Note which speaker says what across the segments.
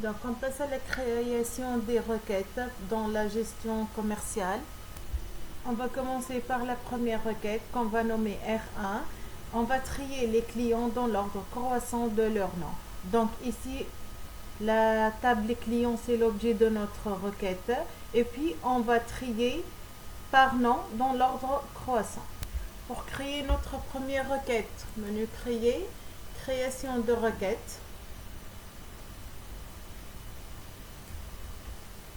Speaker 1: Donc, on passe à la création des requêtes dans la gestion commerciale. On va commencer par la première requête qu'on va nommer R1. On va trier les clients dans l'ordre croissant de leur nom. Donc ici, la table clients, c'est l'objet de notre requête. Et puis, on va trier par nom dans l'ordre croissant. Pour créer notre première requête, menu créer, création de requête.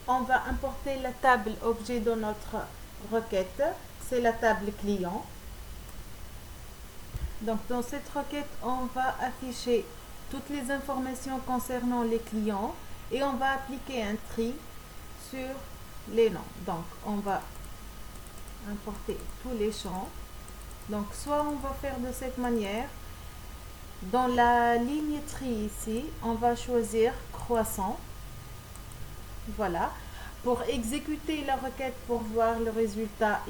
Speaker 1: On va importer la table objet de notre requête, c'est la table client. Donc dans cette requête, on va afficher toutes les informations concernant les clients et on va appliquer un tri sur les noms. Donc on va importer tous les champs. Donc soit on va faire de cette manière, dans la ligne tri ici, on va choisir croissant. Voilà. Pour exécuter la requête, pour voir le résultat,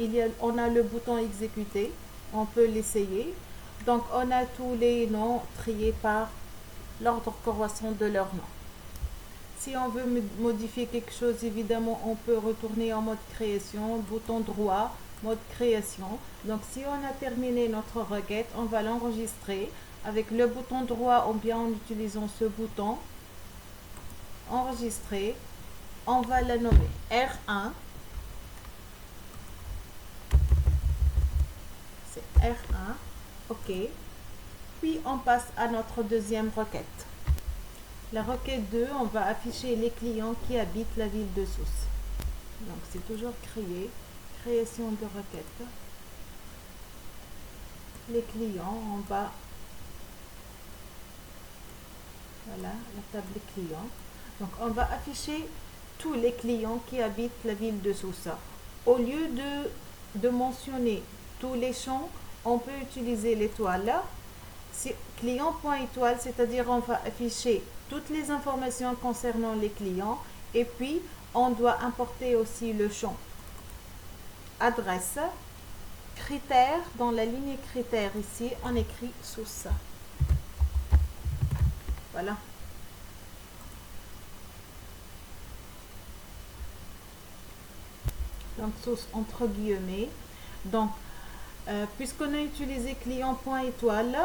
Speaker 1: on a le bouton exécuter. On peut l'essayer. Donc, on a tous les noms triés par l'ordre croissant de leur nom. Si on veut modifier quelque chose, évidemment, on peut retourner en mode création, bouton droit, mode création. Donc, si on a terminé notre requête, on va l'enregistrer avec le bouton droit ou bien en utilisant ce bouton, enregistrer. On va la nommer R1. C'est R1. OK. Puis on passe à notre deuxième requête. La requête 2, on va afficher les clients qui habitent la ville de Sousse. Donc c'est toujours créer. Création de requête. Les clients, on va... Voilà, la table client. Donc on va afficher tous les clients qui habitent la ville de Sousa. Au lieu de mentionner tous les champs, on peut utiliser l'étoile. C'est client.étoile, c'est-à-dire on va afficher toutes les informations concernant les clients et puis on doit importer aussi le champ adresse, critères. Dans la ligne critères ici, on écrit Sousa. Voilà. Donc source entre guillemets. Donc puisqu'on a utilisé client.étoile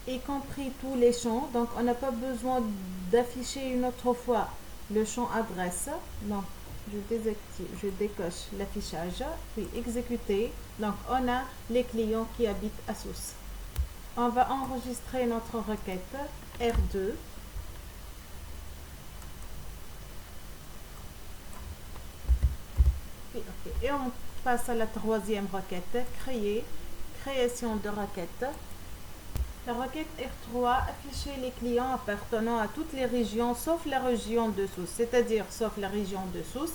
Speaker 1: y compris tous les champs, donc on n'a pas besoin d'afficher une autre fois le champ adresse. Donc je désactive, je décoche l'affichage, puis exécuter. Donc on a les clients qui habitent à Sousse. On va enregistrer notre requête R2. Et on passe à la troisième requête, créer, création de requête. La requête R3, afficher les clients appartenant à toutes les régions sauf la région de Sousse, c'est-à-dire sauf la région de Sousse,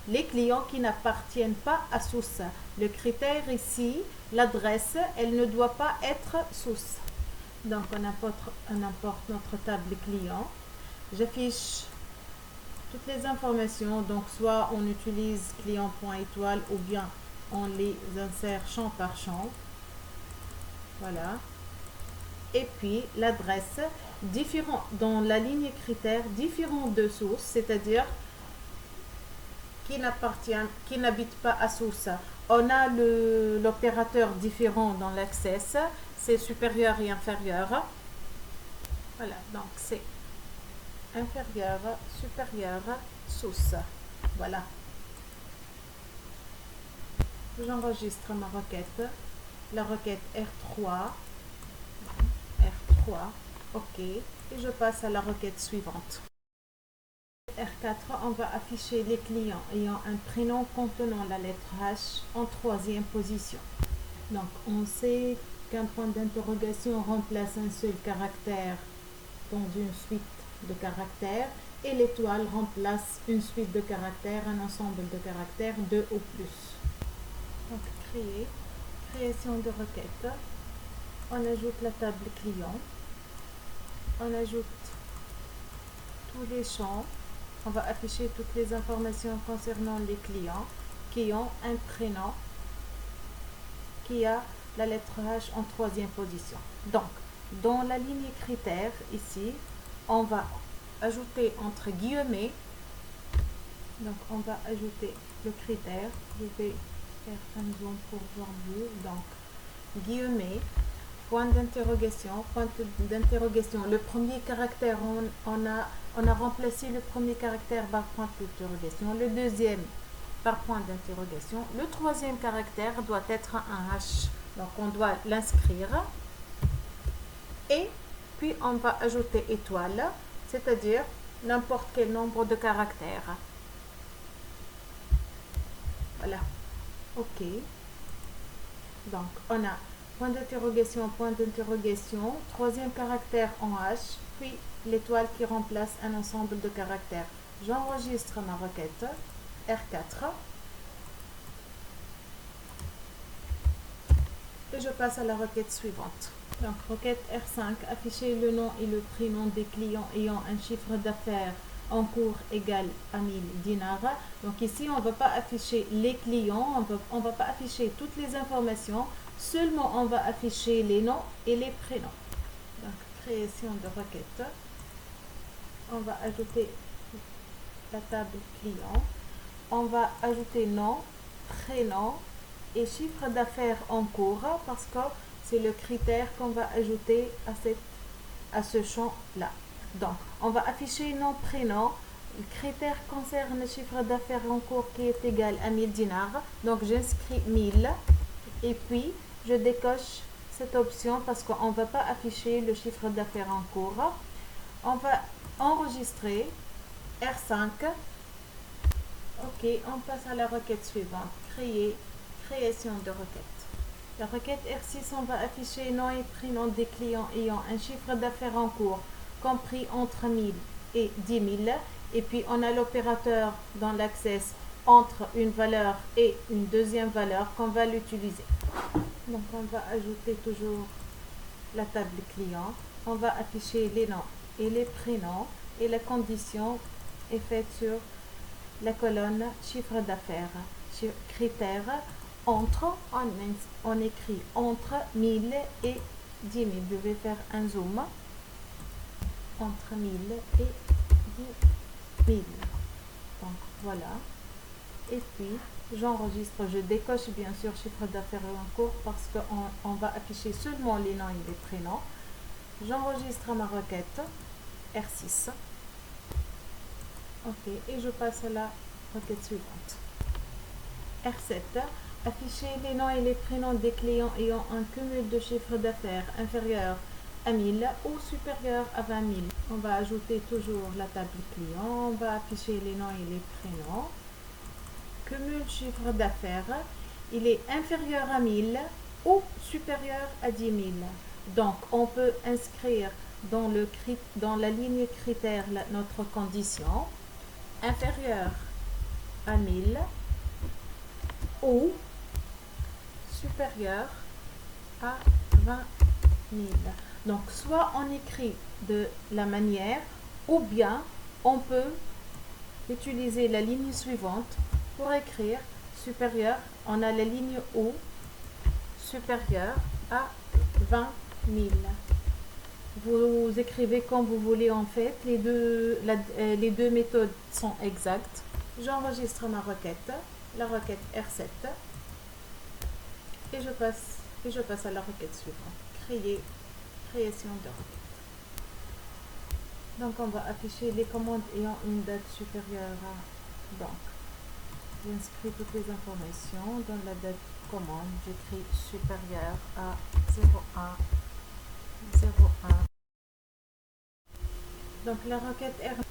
Speaker 1: les clients qui n'appartiennent pas à Sousse. Le critère ici, l'adresse, elle ne doit pas être Sousse. Donc on importe notre table client. J'affiche toutes les informations, donc soit on utilise client.étoile ou bien on les insère champ par champ. Voilà. Et puis l'adresse, différent dans la ligne critère, différent de source, c'est-à-dire qui n'habite pas à source. On a l'opérateur différent dans l'access, c'est supérieur et inférieur. Voilà, donc c'est inférieur, supérieur, source. Voilà. J'enregistre ma requête. La requête R3. R3. OK. Et je passe à la requête suivante. R4, on va afficher les clients ayant un prénom contenant la lettre H en troisième position. Donc, on sait qu'un point d'interrogation remplace un seul caractère dans une suite de caractères et l'étoile remplace une suite de caractères, un ensemble de caractères, 2 ou plus. Donc créer, création de requête, on ajoute la table client, on ajoute tous les champs, on va afficher toutes les informations concernant les clients qui ont un prénom qui a la lettre H en troisième position. Donc dans la ligne critères ici, on va ajouter entre guillemets. Donc, on va ajouter le critère. Je vais faire un zoom pour voir mieux. Donc, guillemets, point d'interrogation, point d'interrogation. Le premier caractère, on a remplacé le premier caractère par point d'interrogation. Le deuxième par point d'interrogation. Le troisième caractère doit être un H. Donc, on doit l'inscrire. Et puis, on va ajouter étoile, c'est-à-dire n'importe quel nombre de caractères. Voilà. OK. Donc, on a point d'interrogation, troisième caractère en H, puis l'étoile qui remplace un ensemble de caractères. J'enregistre ma requête R4 et je passe à la requête suivante. Donc, requête R5, afficher le nom et le prénom des clients ayant un chiffre d'affaires en cours égal à 1000 dinars. Donc ici, on ne va pas afficher les clients, on va pas afficher toutes les informations, seulement on va afficher les noms et les prénoms. Donc, création de requête. On va ajouter la table client. On va ajouter nom, prénom et chiffre d'affaires en cours parce que c'est le critère qu'on va ajouter à ce champ-là. Donc, on va afficher nom, prénom. Le critère concerne le chiffre d'affaires en cours qui est égal à 1000 dinars. Donc, j'inscris 1000 et puis je décoche cette option parce qu'on ne va pas afficher le chiffre d'affaires en cours. On va enregistrer R5. OK, on passe à la requête suivante. Création de requête. La requête R6, on va afficher nom et prénom des clients ayant un chiffre d'affaires en cours compris entre 1000 et 10 000. Et puis, on a l'opérateur dans l'access entre une valeur et une deuxième valeur qu'on va l'utiliser. Donc, on va ajouter toujours la table client. On va afficher les noms et les prénoms. Et la condition est faite sur la colonne chiffre d'affaires. Critère entre, on écrit entre 1000 et 10 000. Je vais faire un zoom. Entre 1000 et 10 000. Donc voilà. Et puis j'enregistre, je décoche bien sûr chiffre d'affaires en cours parce qu'on va afficher seulement les noms et les prénoms. J'enregistre ma requête R6. OK, et je passe à la requête suivante. R7. Afficher les noms et les prénoms des clients ayant un cumul de chiffre d'affaires inférieur à 1000 ou supérieur à 20 000. On va ajouter toujours la table client. On va afficher les noms et les prénoms. Cumul chiffre d'affaires, il est inférieur à 1000 ou supérieur à 10 000. Donc, on peut inscrire dans la ligne critère notre condition inférieur à 1000 ou supérieur à 20 000. Donc, soit on écrit de la manière ou bien on peut utiliser la ligne suivante pour écrire supérieur. On a la ligne O supérieur à 20 000. Vous écrivez comme vous voulez en fait. Les deux méthodes sont exactes. J'enregistre ma requête, la requête R7. Et je passe à la requête suivante. Création de requête. Donc on va afficher les commandes ayant une date supérieure à... Donc, j'inscris toutes les informations. Dans la date commande, j'écris supérieur à 01. Donc la requête R,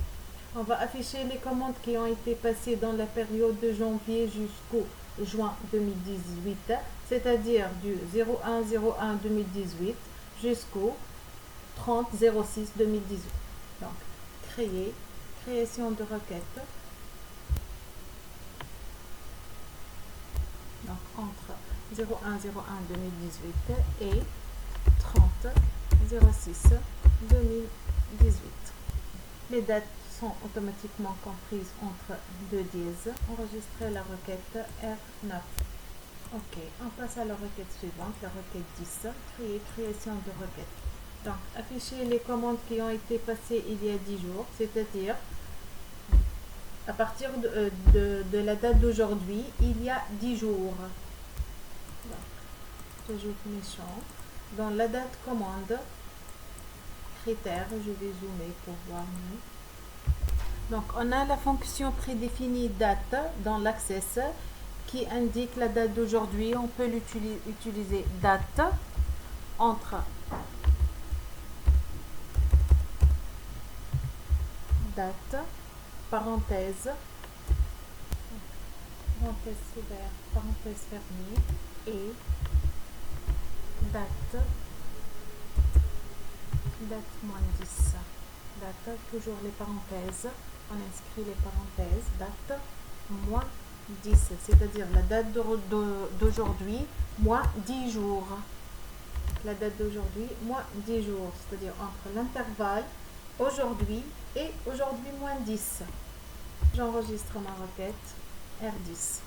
Speaker 1: on va afficher les commandes qui ont été passées dans la période de janvier jusqu'au juin 2018, c'est-à-dire du 01/01/2018 jusqu'au 30/06/2018. Donc, création de requête. Donc, entre 01/01/2018 et 30/06/2018. Les dates sont automatiquement comprises entre deux dièses. Enregistrer la requête R9. OK, on passe à la requête suivante, la requête 10. Création de requête. Donc, afficher les commandes qui ont été passées il y a 10 jours, c'est-à-dire à partir de la date d'aujourd'hui, il y a 10 jours. Donc, j'ajoute mes champs. Dans la date commande, critères, je vais zoomer pour voir mieux. Donc, on a la fonction prédéfinie date dans l'access qui indique la date d'aujourd'hui. On peut utiliser date entre date, parenthèse, parenthèse ouverte, parenthèse fermée et date, date moins 10. Date, toujours les parenthèses, on inscrit les parenthèses, date moins 10, c'est-à-dire la date d'aujourd'hui moins 10 jours. La date d'aujourd'hui moins 10 jours, c'est-à-dire entre l'intervalle aujourd'hui et aujourd'hui moins 10. J'enregistre ma requête R10.